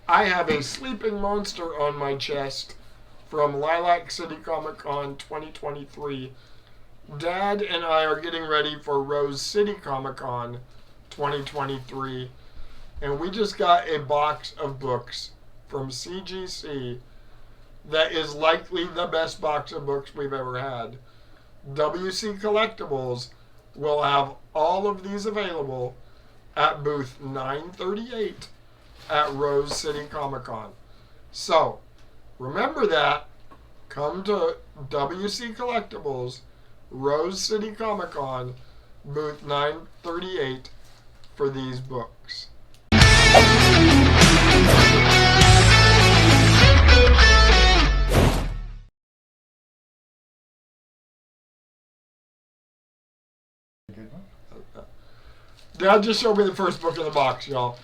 I have a sleeping monster on my chest from Lilac City Comic Con 2023. Dad and I are getting ready for Rose City Comic Con 2023. And we just got a box of books from CGC that is likely the best box of books we've ever had. WC Collectibles will have all of these available at booth 938 at Rose City Comic Con. So, remember that. Come to WC Collectibles, Rose City Comic Con, booth 938 for these books. Dad just showed me the first book in the box, y'all.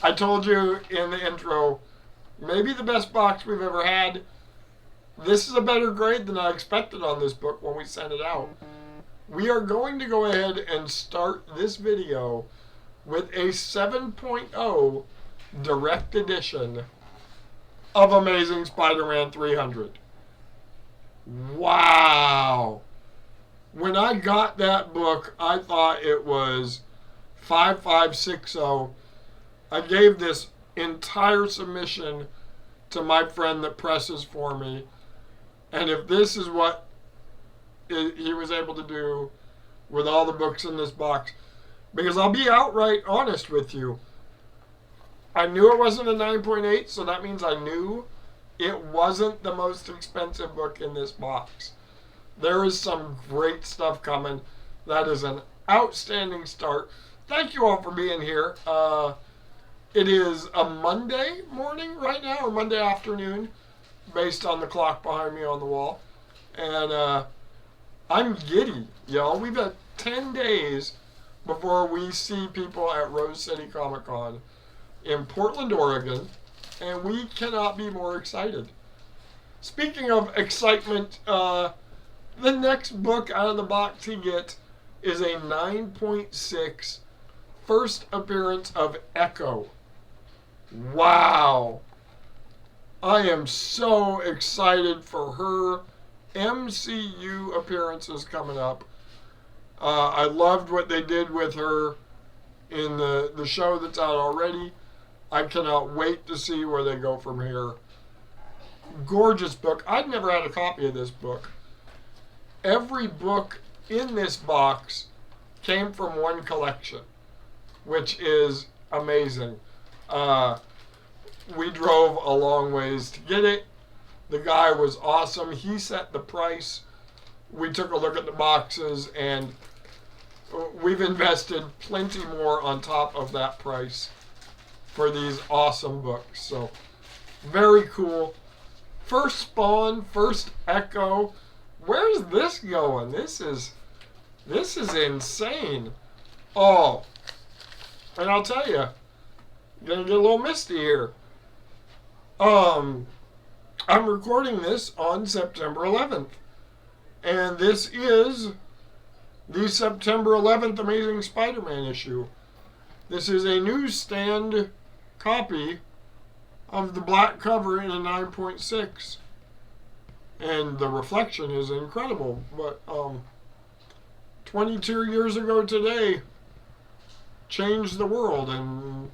I told you in the intro, maybe the best box we've ever had. This is a better grade than I expected on this book when we sent it out. We are going to go ahead and start this video with a 7.0 direct edition of Amazing Spider-Man 300. Wow! When I got that book, I thought it was 5560. I gave this entire submission to my friend that presses for me. And if this is what he was able to do with all the books in this box, because I'll be outright honest with you, I knew it wasn't a 9.8, so that means I knew it wasn't the most expensive book in this box. There is some great stuff coming. That is an outstanding start. Thank you all for being here. It is a Monday morning right now, or Monday afternoon, based on the clock behind me on the wall. And I'm giddy, y'all. We've got 10 days before we see people at Rose City Comic Con in Portland, Oregon, and we cannot be more excited. Speaking of excitement, the next book out of the box he gets is a 9.6 first appearance of Echo. Wow. I am so excited for her MCU appearances coming up. I loved what they did with her in the show that's out already. I cannot wait to see where they go from here. Gorgeous book. I'd never had a copy of this book. Every book in this box came from one collection, which is amazing. We drove a long ways to get it. The guy was awesome. He set the price. We took a look at the boxes, and we've invested plenty more on top of that price for these awesome books. So, very cool. First Spawn, first Echo. Where's this going? This is insane. Oh, and I'll tell you, gonna get a little misty here. I'm recording this on September 11th, and this is the September 11th Amazing Spider-Man issue. This is a newsstand copy of the black cover in a 9.6. And the reflection is incredible. But 22 years ago today changed the world, and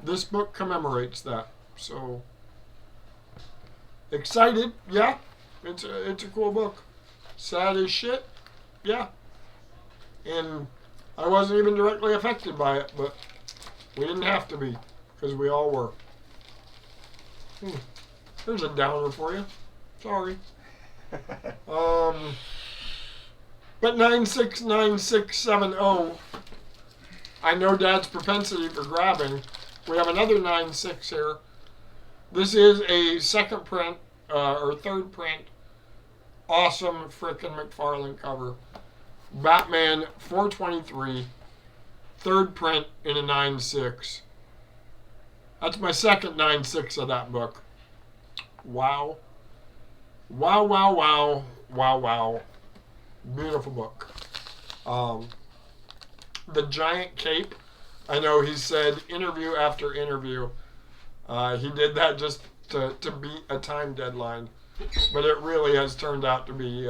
this book commemorates that. So excited, yeah. It's a cool book. Sad as shit, yeah. And I wasn't even directly affected by it, but we didn't have to be, because we all were. There's a downer for you. Sorry. But 969670, I know Dad's propensity for grabbing. We have another 96 here. This is a second print, or third print. Awesome frickin' McFarlane cover. Batman 423. Third print in a 9.6. That's my second 9.6 of that book. Wow. Wow, wow, wow. Wow, wow. Beautiful book. The giant cape I know he said interview after interview. He did that just to beat a time deadline. But it really has turned out to be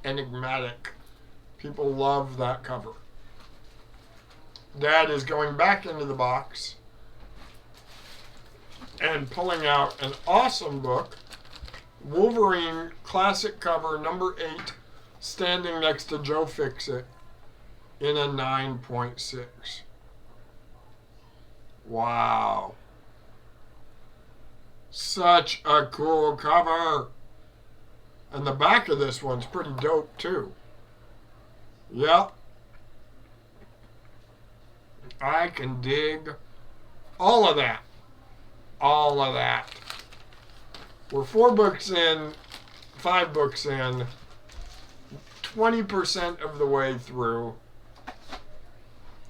enigmatic. People love that cover. Dad is going back into the box and pulling out an awesome book. Wolverine classic cover number 8, standing next to Joe Fixit in a 9.6. Wow. Such a cool cover. And the back of this one's pretty dope too. Yep. I can dig all of that. All of that. We're 4 books in, 5 books in, 20% of the way through.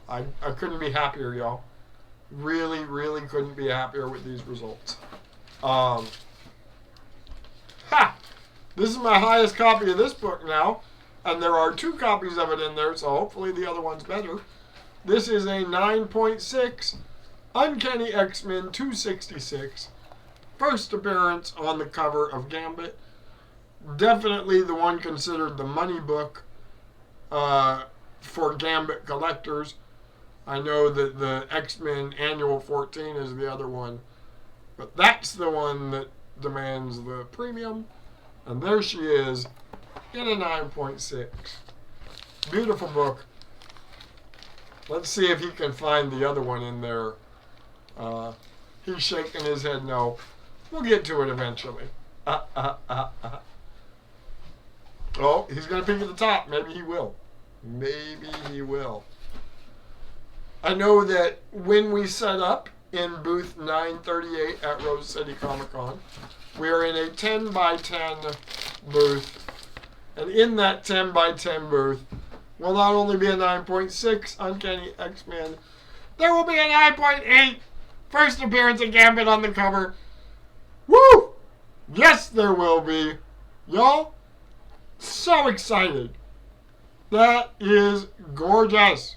I couldn't be happier, y'all. Really, really couldn't be happier with these results. This is my highest copy of this book now, and there are 2 copies of it in there, so hopefully the other one's better. This is a 9.6 Uncanny X-Men 266. First appearance on the cover of Gambit. Definitely the one considered the money book for Gambit collectors. I know that the X-Men Annual 14 is the other one, but that's the one that demands the premium. And there she is in a 9.6. Beautiful book. Let's see if he can find the other one in there. He's shaking his head no. We'll get to it eventually. Oh, he's going to pick at the top. Maybe he will. Maybe he will. I know that when we set up in booth 938 at Rose City Comic Con, we are in a 10 by 10 booth. And in that 10 by 10 booth will not only be a 9.6 Uncanny X-Men, there will be a 9.8 first appearance of Gambit on the cover. Woo! Yes, there will be. Y'all, so excited. That is gorgeous.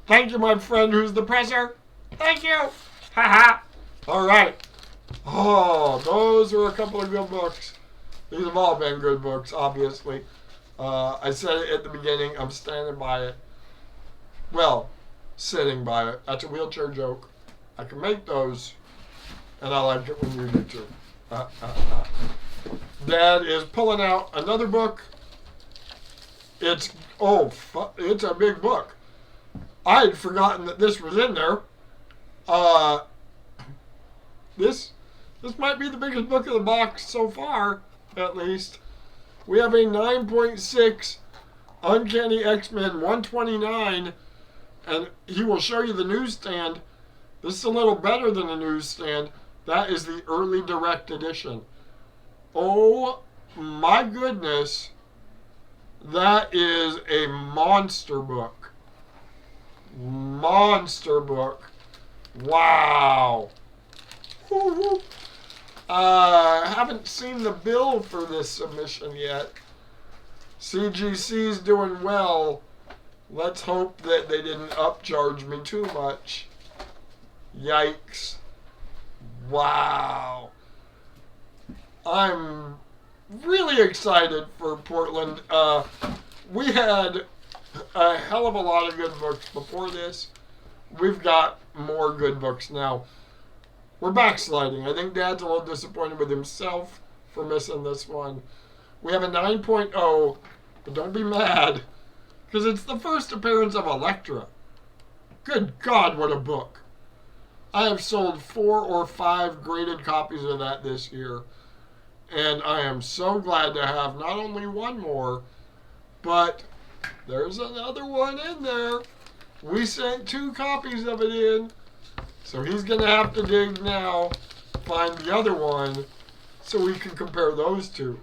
Thank you, my friend who's the presser. Thank you. Haha. All right. Oh, those are a couple of good books. These have all been good books, obviously. I said it at the beginning. I'm standing by it. Well, sitting by it. That's a wheelchair joke. I can make those, and I like it when you do too. Dad is pulling out another book. It's a big book. I had forgotten that this was in there. This might be the biggest book of the box so far, at least. We have a 9.6 Uncanny X-Men 129, and he will show you the newsstand. This is a little better than a newsstand. That is the early direct edition. Oh my goodness. That is a monster book. Monster book. Wow. Woo-hoo. I haven't seen the bill for this submission yet. CGC's doing well. Let's hope that they didn't upcharge me too much. Yikes. Wow. I'm really excited for Portland. We had a hell of a lot of good books before this. We've got more good books now. We're backsliding. I think Dad's a little disappointed with himself for missing this one. We have a 9.0, but don't be mad, because it's the first appearance of Elektra. Good God, what a book. I have sold 4 or 5 graded copies of that this year, and I am so glad to have not only one more, but there's another one in there. We sent 2 copies of it in, so he's going to have to dig now, find the other one, so we can compare those two.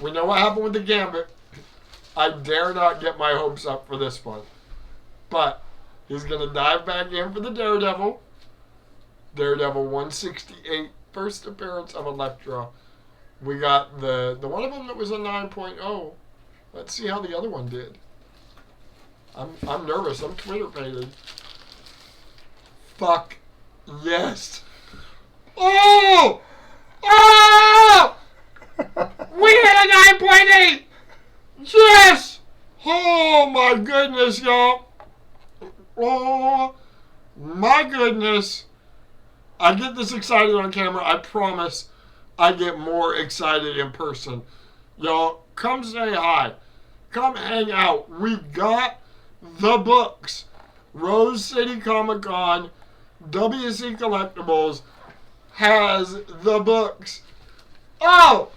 We know what happened with the Gambit. I dare not get my hopes up for this one. But he's going to dive back in for the Daredevil. Daredevil 168, first appearance of Elektra. We got the one of them that was a 9.0. Let's see how the other one did. I'm nervous. I'm Twitter faded. Fuck yes. Oh! Oh! We hit a 9.8! Yes! Oh my goodness, y'all. Oh my goodness. I get this excited on camera. I promise I get more excited in person. Y'all, come say hi. Come hang out. We got the books. Rose City Comic Con, WC Collectibles has the books. Oh!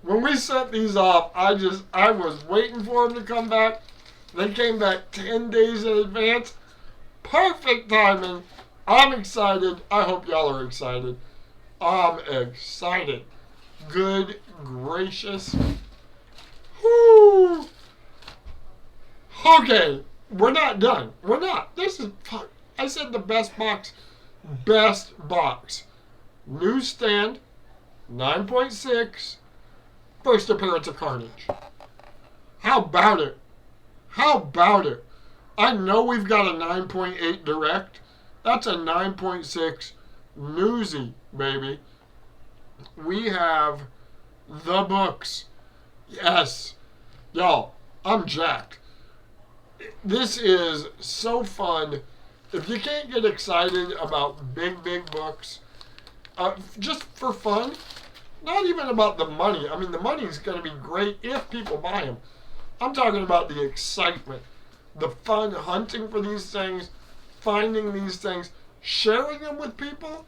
When we sent these off, I was waiting for them to come back. They came back 10 days in advance. Perfect timing. I'm excited. I hope y'all are excited. I'm excited. Good gracious. Whoo. Okay, we're not done. We're not. This is fun. I said the best box. Best box. Newsstand, 9.6. First appearance of Carnage. How about it? How about it? I know we've got a 9.8 direct. That's a 9.6 newsy, baby. We have the books. Yes. Y'all, I'm jacked. This is so fun. If you can't get excited about big books, just for fun, not even about the money. I mean, the money is going to be great if people buy them. I'm talking about the excitement, the fun hunting for these things, finding these things, sharing them with people.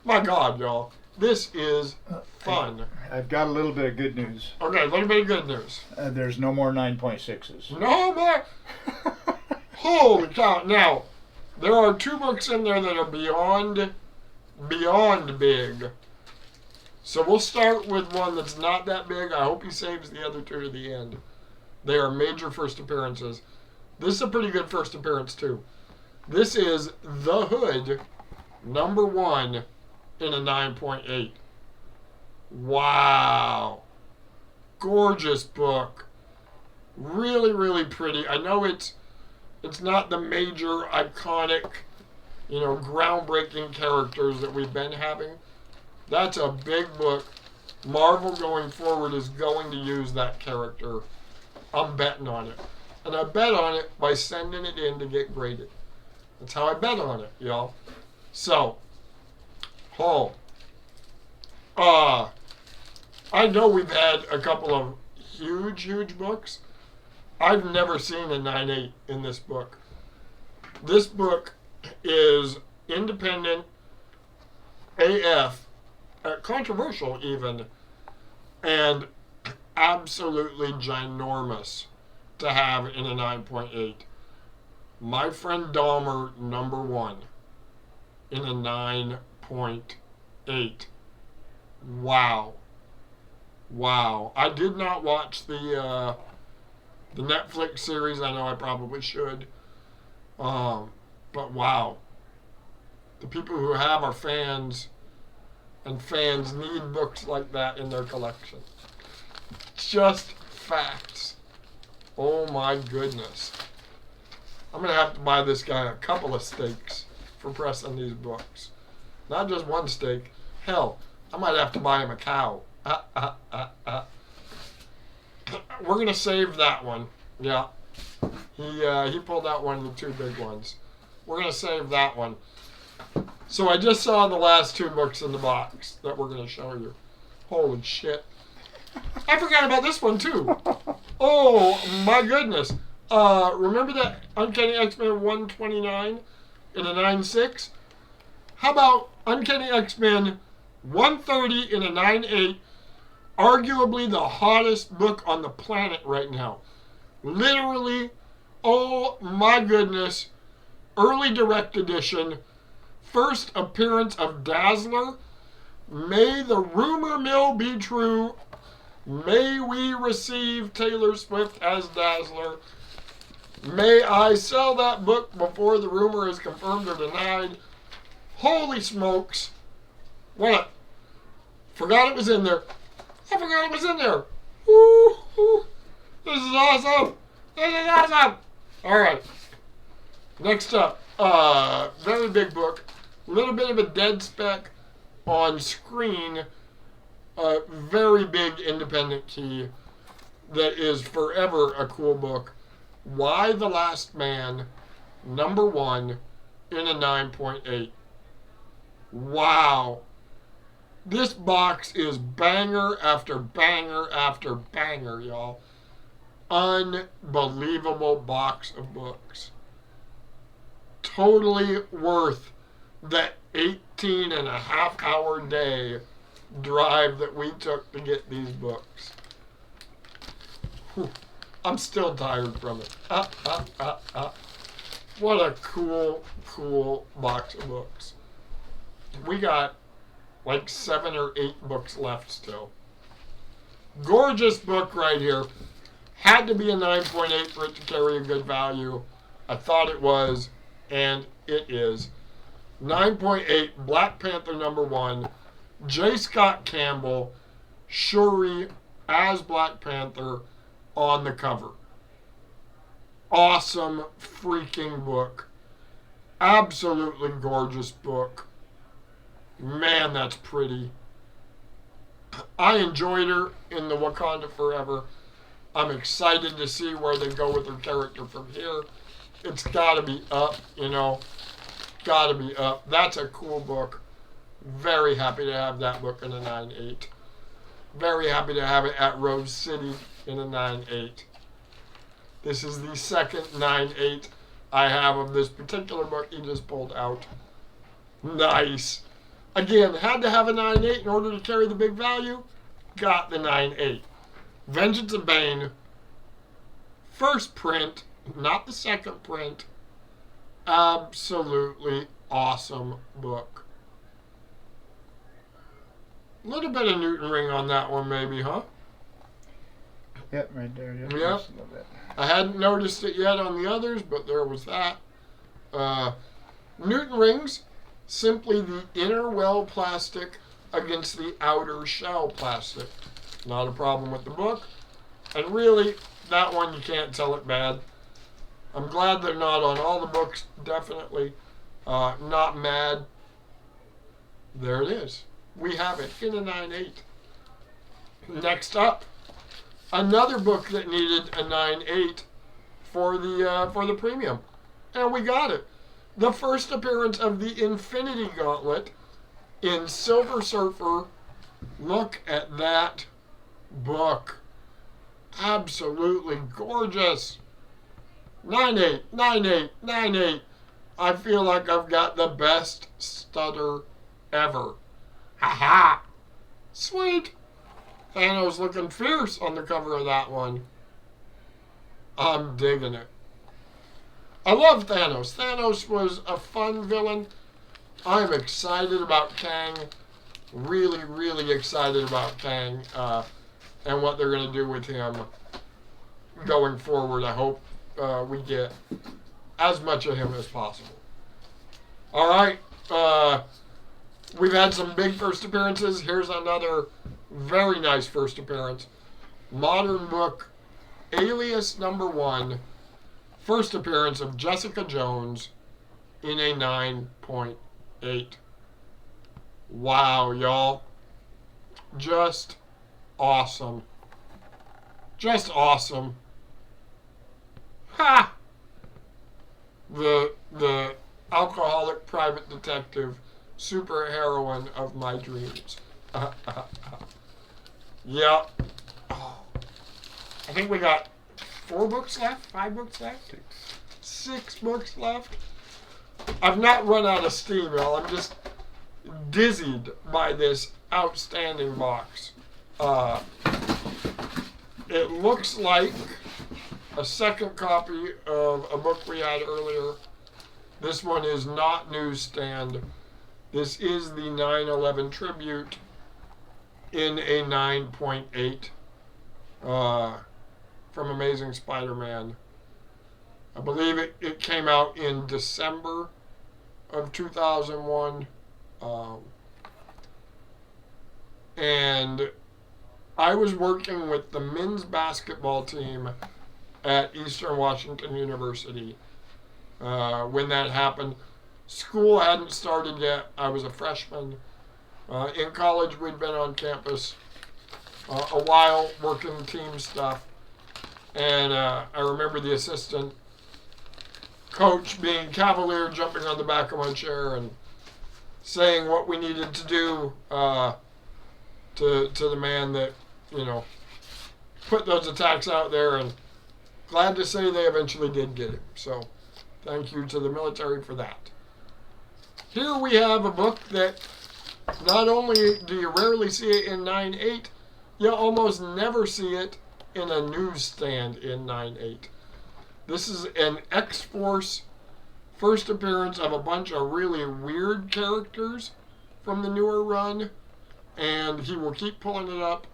My God, y'all, this is fun. I've got a little bit of good news. Okay, a little bit of good news. There's no more 9.6s. No more? Holy cow. Now, there are 2 books in there that are beyond big. So we'll start with one that's not that big. I hope he saves the other 2 to the end. They are major first appearances. This is a pretty good first appearance, too. This is The Hood, #1 in a 9.8. Wow. Gorgeous book. Really, really pretty. I know it's not the major, iconic, groundbreaking characters that we've been having. That's a big book. Marvel going forward is going to use that character. I'm betting on it. And I bet on it by sending it in to get graded. That's how I bet on it, y'all. So, I know we've had a couple of huge books. I've never seen a 9.8 in this book. This book is independent AF, controversial even, and absolutely ginormous to have in a 9.8. My Friend Dahmer, #1 in a 9.8. Wow. I did not watch the Netflix series. I know I probably should. But wow. The people who have are fans, and fans need books like that in their collection. Just facts. Oh my goodness. I'm going to have to buy this guy a couple of steaks for pressing these books. Not just one steak. Hell, I might have to buy him a cow. We're going to save that one. Yeah. He pulled out one of the 2 big ones. We're going to save that one. So I just saw the last 2 books in the box that we're going to show you. Holy shit. I forgot about this one too. Oh my goodness. Remember that Uncanny X-Men 129 in a 9.6? How about Uncanny X-Men 130 in a 9.8? Arguably the hottest book on the planet right now. Literally, oh my goodness. Early direct edition. First appearance of Dazzler. May the rumor mill be true. May we receive Taylor Swift as Dazzler. May I sell that book before the rumor is confirmed or denied. Holy smokes. What? Forgot it was in there. I forgot it was in there. Woo, woo. This is awesome. This is awesome. All right. Next up, very big book. A little bit of a dead spec on screen. A very big independent key that is forever a cool book. Why the Last Man, #1 in a 9.8. Wow. This box is banger after banger after banger, y'all. Unbelievable box of books. Totally worth that 18 and a half hour day drive that we took to get these books. Whew. I'm still tired from it. What a cool, cool box of books. We got like 7 or 8 books left still. Gorgeous book right here. Had to be a 9.8 for it to carry a good value. I thought it was, and it is. 9.8, Black Panther #1. J. Scott Campbell, Shuri as Black Panther on the cover. Awesome freaking book. Absolutely gorgeous book. Man, that's pretty. I enjoyed her in the Wakanda Forever. I'm excited to see where they go with her character from here. It's gotta be up, you know. Gotta be up. That's a cool book. Very happy to have that book in a 9.8. Very happy to have it at Rose City in a 9.8. This is the second 9.8 I have of this particular book he just pulled out. Nice. Again, had to have a 9.8 in order to carry the big value. Got the 9.8. Vengeance of Bane. First print, not the second print. Absolutely awesome book. A little bit of Newton ring on that one, maybe, huh? Yep, right there. Yep. Yep. Just a little bit. I hadn't noticed it yet on the others, but there was that. Newton rings, simply the inner well plastic against the outer shell plastic. Not a problem with the book. And really, that one you can't tell it bad. I'm glad they're not on all the books, definitely. Not mad. There it is. We have it in a 9.8. Next up, another book that needed a 9.8 for the premium, and we got it. The first appearance of the Infinity Gauntlet in Silver Surfer. Look at that book. Absolutely gorgeous. 9.8, 9.8, 9.8. I feel like I've got the best stutter ever. Ha-ha! Sweet! Thanos looking fierce on the cover of that one. I'm digging it. I love Thanos. Thanos was a fun villain. I'm excited about Kang. Really, really excited about Kang and what they're going to do with him going forward. I hope we get as much of him as possible. All right. We've had some big first appearances. Here's another very nice first appearance. Modern book, Alias #1. First appearance of Jessica Jones in a 9.8. Wow, y'all. Just awesome. Just awesome. Ha! The alcoholic private detective super heroine of my dreams. Yeah. Oh. I think we got 4 books left? 5 books left? 6 books left? I've not run out of steam, y'all. I'm just dizzied by this outstanding box. It looks like a second copy of a book we had earlier. This one is not newsstand. This is the 9/11 tribute in a 9.8 from Amazing Spider-Man. I believe it came out in December of 2001. And I was working with the men's basketball team at Eastern Washington University. when that happened. School hadn't started yet. I was a freshman. In college, we'd been on campus a while working team stuff. And I remember the assistant coach being cavalier, jumping on the back of my chair and saying what we needed to do to the man that, put those attacks out there. And glad to say they eventually did get him. So thank you to the military for that. Here we have a book that not only do you rarely see it in 9.8, you almost never see it in a newsstand in 9.8. This is an XForce first appearance of a bunch of really weird characters from the newer run, and he will keep pulling it up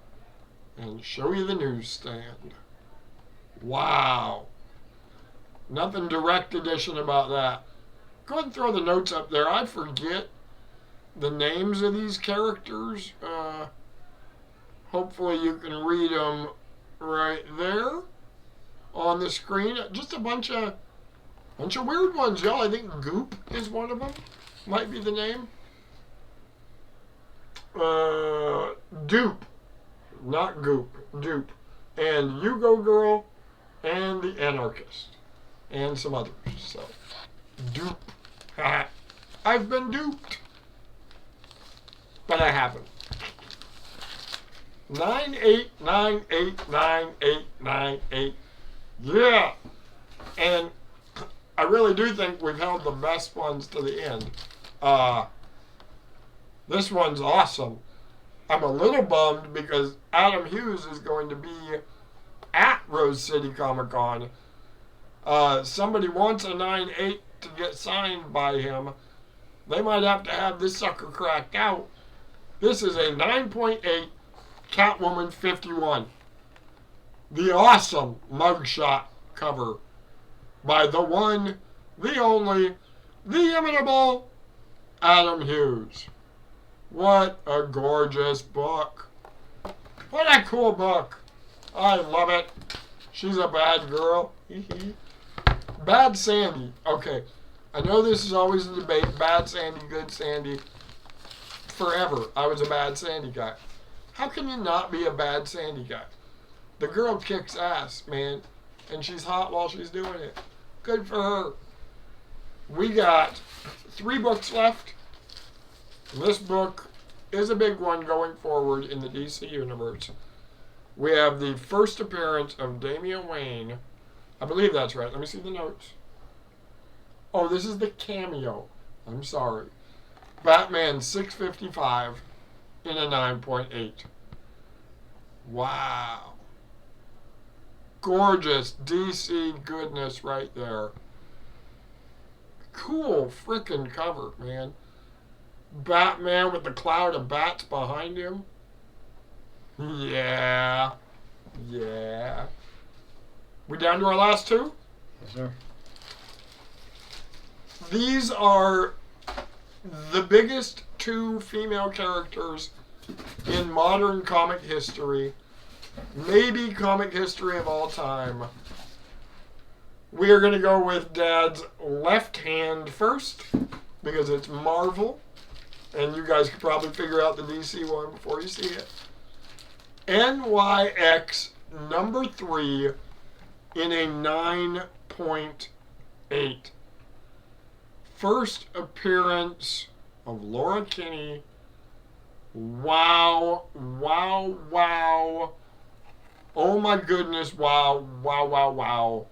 and show you the newsstand. Wow. Nothing direct edition about that. Go ahead and throw the notes up there. I forget the names of these characters. Hopefully you can read them right there on the screen. Just a bunch of weird ones, y'all. I think Goop is one of them. Might be the name. Dupe. Not Goop. Dupe. And You Go Girl and the Anarchist. And some others. So, dupe. I've been duped. But I haven't. 9.8. Yeah. And I really do think we've held the best ones to the end. This one's awesome. I'm a little bummed because Adam Hughes is going to be at Rose City Comic Con. Somebody wants a 9.8 to get signed by him. They might have to have this sucker cracked out. This is a 9.8 Catwoman 51. The awesome mugshot cover by the one, the only, the inimitable Adam Hughes. What a gorgeous book. What a cool book. I love it. She's a bad girl. Bad Sandy. Okay. I know this is always a debate. Bad Sandy, good Sandy. Forever, I was a bad Sandy guy. How can you not be a bad Sandy guy? The girl kicks ass, man. And she's hot while she's doing it. Good for her. We got 3 books left. This book is a big one going forward in the DC universe. We have the first appearance of Damian Wayne. I believe that's right. Let me see the notes. Oh, this is the cameo. I'm sorry. Batman 655 in a 9.8. Wow. Gorgeous DC goodness right there. Cool freaking cover, man. Batman with the cloud of bats behind him. Yeah. Yeah. We down to our last 2? Yes, sir. These are the biggest 2 female characters in modern comic history, maybe comic history of all time. We are going to go with Dad's left hand first, because it's Marvel, and you guys could probably figure out the DC one before you see it. NYX number 3 in a 9.8. First appearance of Laura Kinney. Wow, wow, wow. Oh my goodness, wow, wow, wow, wow.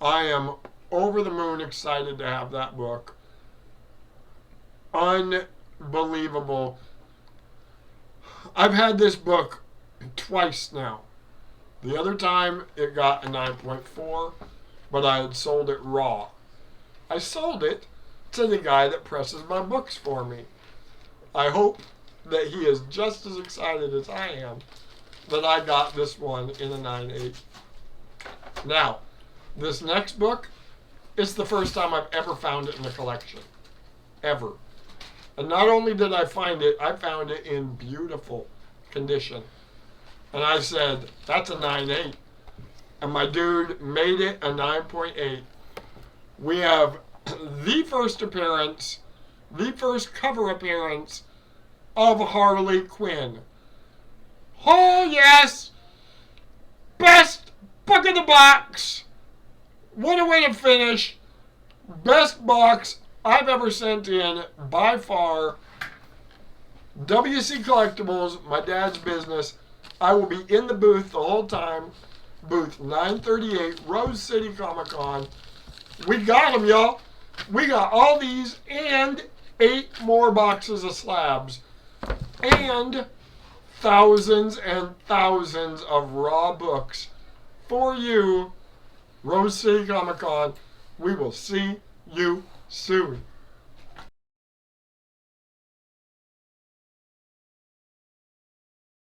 I am over the moon excited to have that book. Unbelievable. I've had this book twice now. The other time it got a 9.4, but I had sold it raw. I sold it to the guy that presses my books for me. I hope that he is just as excited as I am that I got this one in a 9.8. Now, this next book, it's the first time I've ever found it in the collection. Ever. And not only did I find it, I found it in beautiful condition. And I said, that's a 9.8. And my dude made it a 9.8. we have the first appearance, the first cover appearance of Harley Quinn. Oh, yes! Best book of the box! What a way to finish. Best box I've ever sent in, by far. WC Collectibles, my dad's business. I will be in the booth the whole time. Booth 938, Rose City Comic Con. We got them, y'all. We got all these and 8 more boxes of slabs. And thousands and thousands of raw books for you, Rose City Comic Con. We will see you soon.